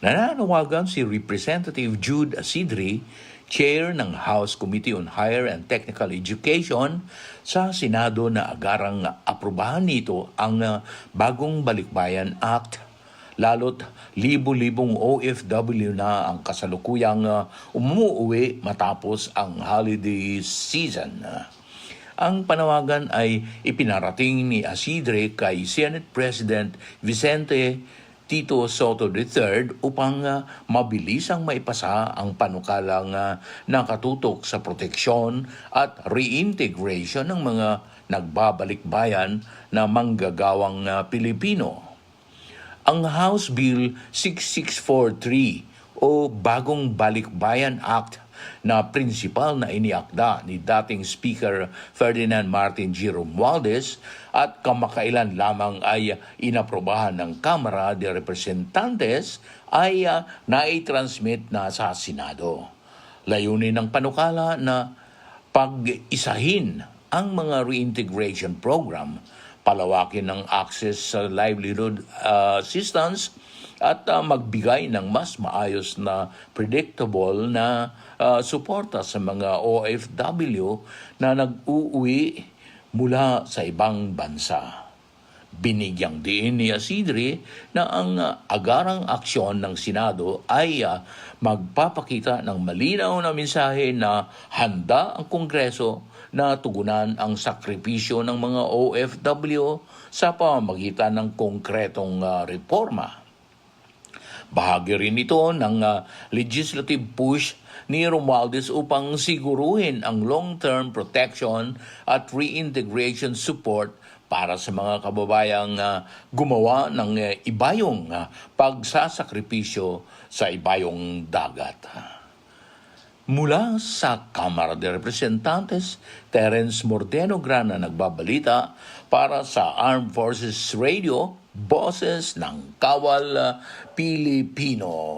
Nananawagan si Representative Jude Asidri, Chair ng House Committee on Higher and Technical Education sa Senado na agarang aprubahan nito ang Bagong Balikbayan Act. Lalo't libo-libong OFW na ang kasalukuyang umuuwi matapos ang holiday season. Ang panawagan ay ipinarating ni Asidre kay Senate President Vicente Tito Soto III upang mabilisang maipasa ang panukalang nakatutok sa proteksyon at reintegration ng mga nagbabalikbayan na manggagawang Pilipino. Ang House Bill 6643 o Bagong Balikbayan Act na prinsipal na iniakda ni dating Speaker Ferdinand Martin G. Romualdez at kamakailan lamang ay inaprobahan ng Kamara de Representantes ay nai-transmit na sa Senado. Layunin ng panukala na pag-isahin ang mga reintegration program, palawakin ng access sa livelihood assistance at magbigay ng mas maayos na predictable na suporta sa mga OFW na nag-uuwi mula sa ibang bansa. Binigyang diin ni Asidri na ang agarang aksyon ng Senado ay magpapakita ng malinaw na mensahe na handa ang Kongreso na tugunan ang sakripisyo ng mga OFW sa pamamagitan ng konkretong reforma. Bahagi rin ito ng legislative push ni Romualdez upang siguruhin ang long-term protection at reintegration support para sa mga kababayang gumawa ng ibayong pagsasakripisyo sa ibayong dagat. Mula sa Kamara de Representantes, Terence Mordeno Grana nagbabalita para sa Armed Forces Radio, Boses ng Kawal Pilipino.